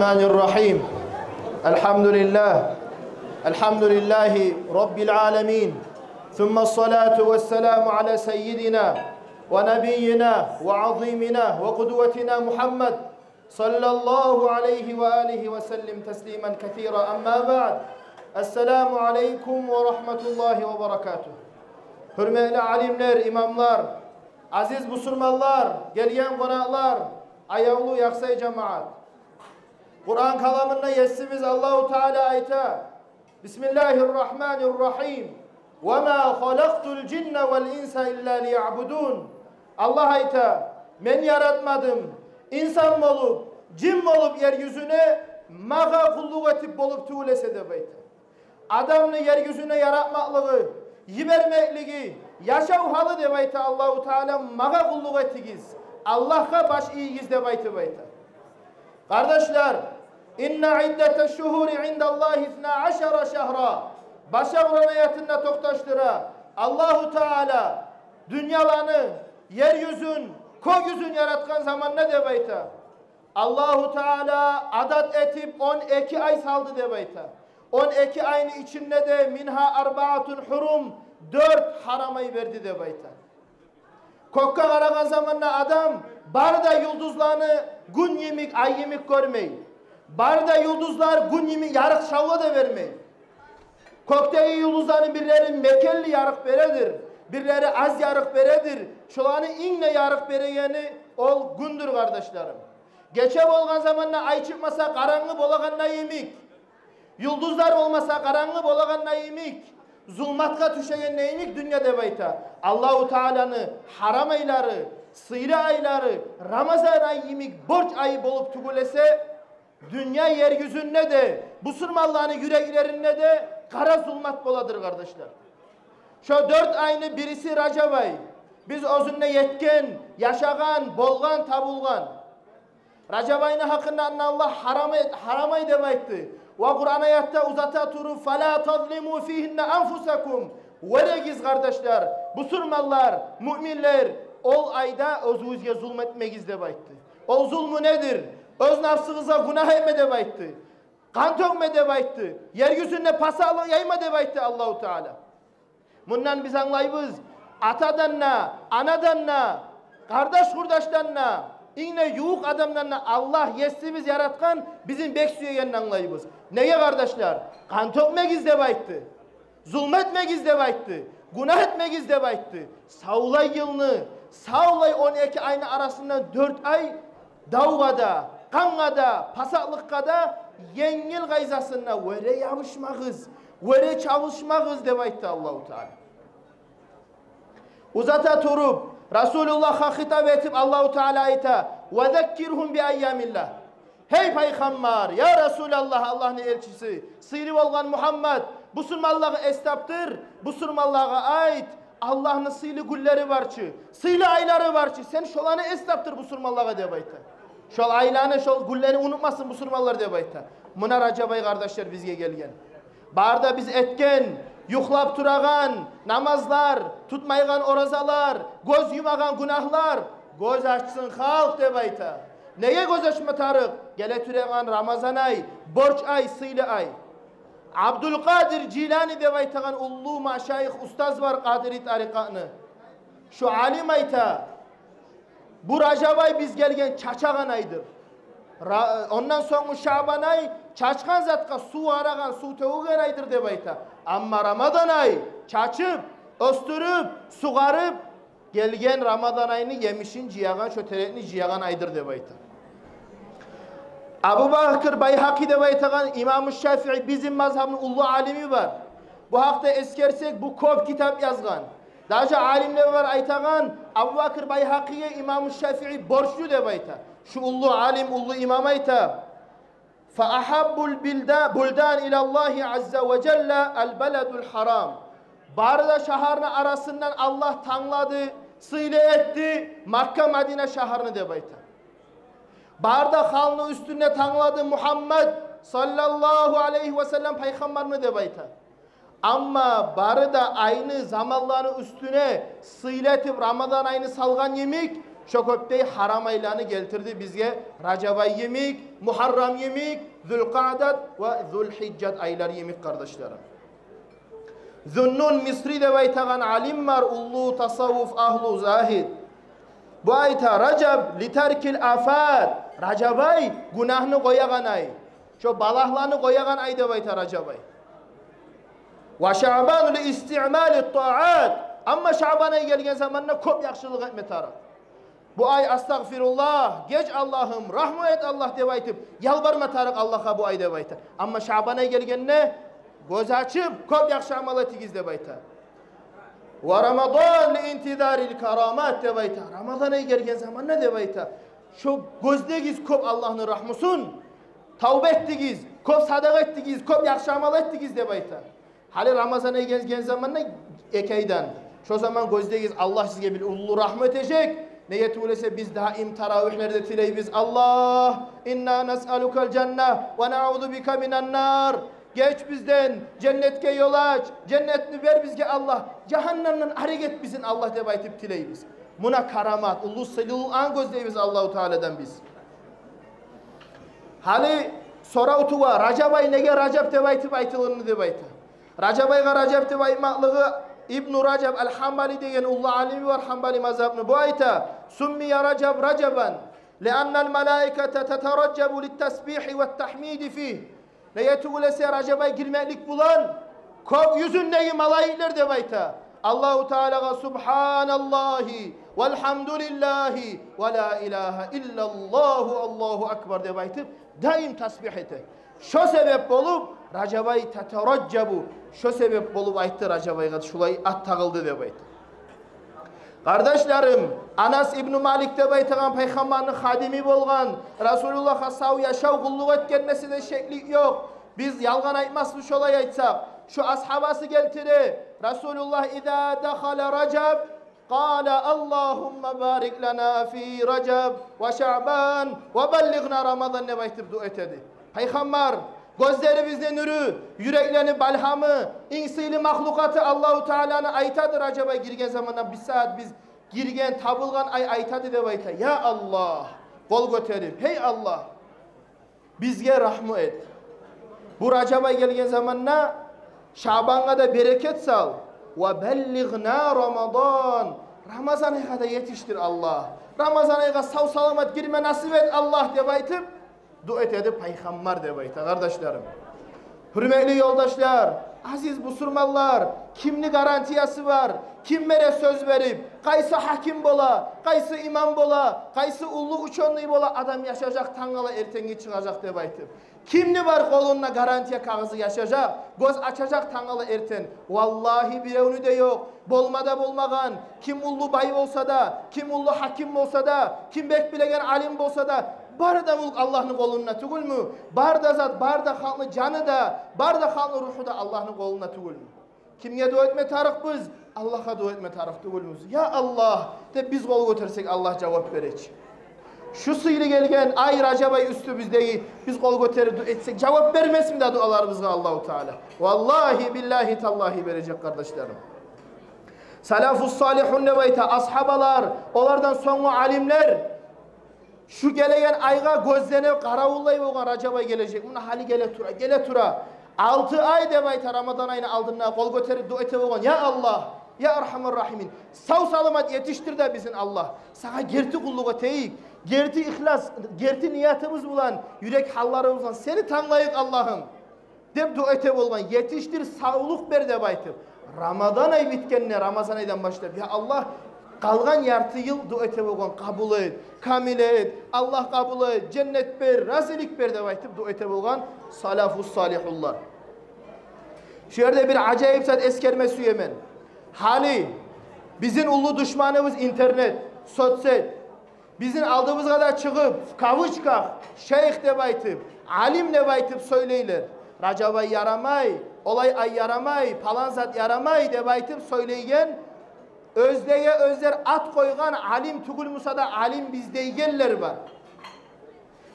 الرحمن الرحيم الحمد لله رب العالمين ثم الصلاة والسلام على سيدنا ونبينا وعظيمنا وقدوتنا محمد صلى الله عليه وآله وسلم تسليما كثيرا أما بعد السلام عليكم ورحمة الله وبركاته. Hürmetli alimler, imamlar, aziz Müslümanlar, gelgen konaklar, ayavlu yaksay cemaat. Kur'an kalamında yesimiz Allahu Teala ayta. Bismillahirrahmanirrahim. Ve ma halaktul cinne vel insa illa liya'budun. Allah ayta. Men yaratmadım. İnsan olup, cin olup yeryüzüne mağa kulluk etip bolup tuğlese de bayta. Adamını yeryüzüne yaratmaklığı, yibermekliği, yaşav halı de bayta Allahu Teala mağa kulluk etigiz. Allah'a baş iyigiz de bayta bayta. Kardeşler, inna iddete şuhuri indallahi 12 şehra. Başa ayetinde toktaştıra. Allahu Teala dünyalarını, yeryüzün, kogyüzün yaratkan zaman ne de bayta? Allahu Teala adat etip 12 ay saldı de bayta. 12 ayın içinde de minha arbaatun hurum 4 haramayı verdi de bayta. Kokka karagan zamanla adam barda yıldızlarını gün yemik, ay yemik görmeyin. Barda yıldızlar gün yemik, yarık şavla da vermeyin. Koktaki yıldızların birileri mekelli yarık beredir. Birileri az yarık beredir. Şulanı inle yarık bereyeni ol gündür kardeşlerim. Geçe olgan zamanla ay çıkmasa karanlık olaganla yemik. Yıldızlar olmasa karanlık olaganla yemik. Zulmatka düşeyen neyimik dünyada bayta. Allahu Teala'nın haram ayları, sıyra ayları, Ramazan ayımik borç ayı bolup tugulese dünya yeryüzünde de bu sırmallarını yüreklerinde de kara zulmat boladır kardeşler. Şu 4 ayını birisi Racab ayı. Biz özünde yetken, yaşagan, bolgan, tabulgan. Racab ayını hakkında Allah haram ay demeykti. Ve Kur'an ayette uzata turu فَلَا تَظْلِمُوا ف۪يهِنَّ أَنْفُسَكُمْ Veregiz kardeşler, bu sürmallar, müminler, ol ayda özünüzge zulmetmegiz demeykti. O zulmü nedir? Öz nafsınıza günah etme demeykti. Kan tökme demeykti. Yeryüzünde pasalık yayma demeykti Allahu Teala. Bundan biz anlayız. Atadanna, anadanna, kardeşdanna, İğne yuğuk adamlarına Allah yesimiz yaratkan bizim beksüyeyenini anlayımız. Neye kardeşler? Kan tökmegiz demeykti. Zulmetmegiz demeykti. Günah etmegiz demeykti. Savlay yılını, savlay 12 ayın arasında 4 ay davgada, kangada, pasaklıkkada yengil gayzasına vere yapışmağız, vere çalışmağız demeykti Allah-u Teala. Uzata turup Resulullah'a hitap etip Allahu Teala ayta ve zekkirhum bi eyyamillah. Hey peygamber, ya Resulallah, Allah'ın elçisi, sıyrı olgan Muhammed, bu sırmallığı estaptır, bu sırmallığa ait Allah'ın sıylı gülleri var ki, sıylı ayları var ki, sen şolanı estaptır bu sırmallığa de bayta. Şol aylarını, şol güllerini unutmasın bu sırmallar de bayta. Muna Racabay kardeşler bizge gelgen. Barda biz etken, yuhlap turagan, namazlar, tutmaygan orazalar, göz yumagan günahlar, göz açsın halk de bayta. Neye göz açma tarık? Gele türegan Ramazan ay, borç ay, sıylı ay. Abdülkadir Cilani de baytagan ullu maşayih ustaz var Kadiri tarikatını. Şu alim ayta, bu Racab ay biz gelgen çaçagan aydır. Ondan sonra Şaban ay çaçkan zatka su aragan, su tevugen aydır de bayta. Ama Ramazan ay çaçıp, östürüp, sugarıp gelgen Ramazan ayını yemişin ciyagan, şöteretini ciyagan aydır de bayta. Abu Bakır Bayhaki de baytagan İmam-ı Şafii bizim mazhabın ullu alimi var. Bu hakta eskersek bu kop kitap yazgan. Daha alimler var aytagan Abu Bakır Bayhaki'ye İmam-ı Şafii borçlu de bayta. Şu ullu alim, ullu imam ayta. فَأَحَبُّ الْبُلْدَانِ اِلَى اللّٰهِ عَزَّ وَجَلَّ الْبَلَدُ الْحَرَامِ Barda şaharını arasından Allah tanladı, sıyle etti, Makka Medine şaharını de bayta. Barda halını üstüne tanladı Muhammed sallallahu aleyhi ve sellem peygamberini de bayta. Ama barda aynı zamanların üstüne sıyle etip Ramazan ayını salgan yemek, Şo köptey haram aylarını geltirdi bizge. Racab ayı yemik, Muharram yemik, Zülqa'dat ve Zülhiccat ayları yemik kardeşlerim. Zunnun Misri de baytagan alim var, ullu tasavvuf ahlu zahid. Bu ayta Racab literkil afat. Racab ay günahını koyagan ay. Şo balahlarını koyagan ay de bayta Racab ay. Ve Şaban li isti'mal taat. Ama Şaban ay gelgen zamanna köp yaxşılık etme taraf. Bu ay astagfirullah, geç Allah'ım, rahmet et Allah deb aytıp, yalvarma tarık Allah'a bu ay deb ayta. Ama Şaban ay gelgenne göz açıp köp yaxşı amal etigiz deb ayta. Ve Ramazan li intidaril karamat deb ayta. Ramazan ay gelgen zamanna deb ayta. Şu gözdegiz köp Allah'ın rahmusun, tavbe ettigiz, köp sadaka ettigiz, köp yaxşı amal ettigiz deb ayta. Hali Ramazan ay gelgen zamanna ekeyden. Şu zaman gözdegiz Allah sizge bir ullu rahmet edecek. Niyet öylese biz daim taravihlerde tileybiz. Allah inna nes'alukal cenneh ve na'udhu bika minen nar. Geç bizden cennetke yol aç. Cennetini ver bizge Allah. Cehennemden hareket bizim Allah deb aytıp tileybiz. Buna karamat, ullu sılul an gözleybiz Allahu Teala'dan biz. Hali sora utuva Racab ay nege Racab deb aytıp aytılını deb ayta. Racab ayga Racab deb aytmaklığı İbn Racab el-Hambali degen ullu alimi var Hambali mazhabını. Bu ayta summiya Racab Racaban li'annal malaikete teteraccabu littesbihi ve tahmidi fih. Neyetugulese Racab ay girmeklik bulan kop yüzündeki malaikler de bayta. Allahu Teala'ga subhanallahi velhamdülillahi ve la ilahe illallahu Allahu akbar de baytıp daim tasbih ete. Şu sebep olup Racab ay teteraccabu. Şu sebep olup aytı Racab ayga şulay at tağıldı deb aytı. Kardeşlerim, Anas İbn Malik deb aytıgan peygamberinin hadimi bolgan, Resulullah'a sav yaşav kulluk etkenmesi de şekli yok. Biz yalgan aytmasmış şolay aytsak, şu ashabası geltiri. Resulullah izâ dakhala Racab قال اللهم بارك لنا في رجب وشعبان وبلغنا رمضان deb aytıp dua etedi. Peygamber gözlerimizden nuru, yüreklerini balhamı, insili mahlukatı Allahu Teala'nın aytadı Racab'a girgen zamandan bir saat biz girgen tabılgan ay aytadı deb ayta. Ya Allah, kol göterip, hey Allah, bizge rahmet et. Bu Racab'a gelgen zamanna Şaban'a da bereket sal. Ve bellighna Ramazan. Ramazan ayına kadar yetiştir Allah. Ramazan ayına sağ salamat girme nasip et Allah deb aytıp dua etedi peygamber deb ayta kardeşlerim. Hürmetli yoldaşlar, aziz musulmanlar, kimni garantiyası var? Kim mere söz verip, kaysı hakim bola, kaysı imam bola, kaysı ullu uçonluğu bola adam yaşayacak tangala ertengi çıkacak deb aytıp. Kimni var kolunna garantiya kağızı yaşayacak, göz açacak tangala erten. Vallahi birevni de yok, bolmada bolmagan, kim ullu bay olsa da, kim ullu hakim olsa da, kim bek bilegen alim olsa da, bar da mulk Allah'ın koluna tugul mu? Bar da zat, bar da halkı canı da, bar da halkı ruhu da Allah'ın koluna tugul mu? Kimge dua etme tarık biz? Allah'a dua etme tarık tugul mu? Ya Allah, de biz kol götürsek Allah cevap verecek. Şu sıyırı gelgen ay Racab ay üstü bizdeyi biz kol götürüp etsek cevap vermez mi de dualarımızga Allahu Teala? Vallahi billahi tallahi verecek kardeşlerim. Salafus salihun ne bayta ashabalar, onlardan sonra alimler şu gelegen ayga gözlenip karavullay bolgan Racab ay gelecek. Buna hali gele tura. 6 ay deb ayta Ramazan ayını aldığına kol götürüp dua ete bolgan. Ya Allah, ya Erhamer Rahimin. Sağ salamat yetiştir de bizim Allah. Sana gerti kulluğa teyik. Gerti ihlas, gerti niyatımız bulan, yürek hallarımız bulan, seni tanlayık Allah'ım. Dep dua ete bolgan, yetiştir, sağlık ber deb aytıp. Ramazan ay bitkenne, Ramazan aydan başlayıp, ya Allah, kalgan yartı yıl dua ete bolgan, kabul et, kamil et, Allah kabul et, cennet ber, razilik ber deb aytıp dua ete bolgan, salafus salihullar. Şu yerde bir acayip zat eskerme süyemen. Hali, bizim ulu düşmanımız internet, sosyal, bizim aldığımız kadar çıkıp, kavuç kalk, şeyh deb aytıp, alim deb aytıp söyleyler. Racab ay yaramay, olay ay yaramay, palan zat yaramay deb aytıp söyleygen, özdeye özler at koygan alim tugul musa da alim bizdeygenler var.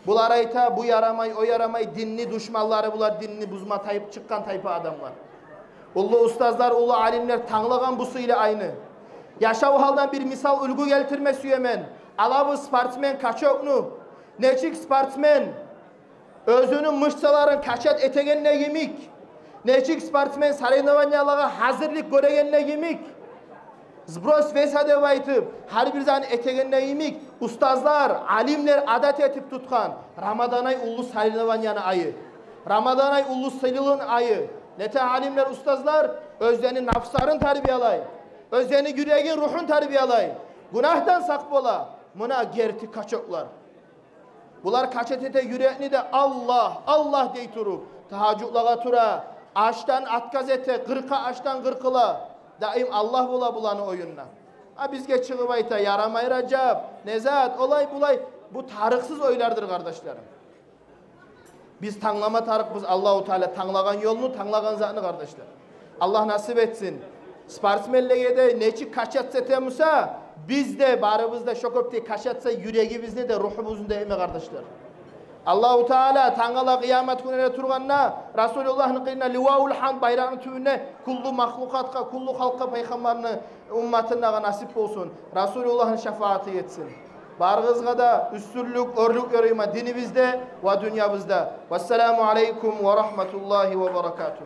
Bular ayta, bu yaramay, o yaramay, dinni düşmanları bular, dinni buzma tayıp çıkkan taypa adamlar. Ulu ustazlar, ulu alimler tanılagan bu ile aynı. Yaşav haldan bir misal ülgü geltirme süyemen. Alabı sportsmen kaçoknu. Neçik sportsmen özünün mышцаларын kaçat etegenine yemik. Neçik sportsmen соревнованияларга hazırlık göregenine yemik. Zbros vesa deb aytıp, her bir zani etegenine yemik. Ustazlar, alimler adat etip tutkan. Ramazan ay ullu соревнованиянın ayı. Ramazan ay ullu sıylığın ayı. Nete alimler, ustazlar özlerini nafsların terbiyalay. Özlerini yüreğin, ruhun terbiyalay. Günahtan sak bola. Muna gerti kaçoklar. Bular kaçet ete yüreğini de Allah, Allah dey turup. Tahaccuklaga tura. Açtan atkaz ete, kırka açtan kırkıla. Daim Allah bula bulanı oyunna. Ha bizge çıkıp ayta yaramay Racab, Nezat, olay bulay. Bu tarıksız oylardır kardeşlerim. Biz tanlama tarık, biz Allah-u Teala tanlagan yolunu, tanlagan zatını kardeşler. Allah nasip etsin. Sportsmenliğe de neçik kaçatsa temusa, biz de barımızda şokopte kaçatsa yüreğimizde de ruhumuzun da eme kardeşler. Allah-u Teala tangala kıyamet gününe turganna Resulullah'ın kıyına livaul hamd bayrağının tübüne kullu mahlukatka, kullu halka peygamberini ummatına nasip olsun. Resulullah'ın şefaati yetsin. Barğızga da üstürlük, örlük yoruyma dinimizde ve dünyamızda. Vesselamu aleykum ve rahmetullahi ve berekatuhu.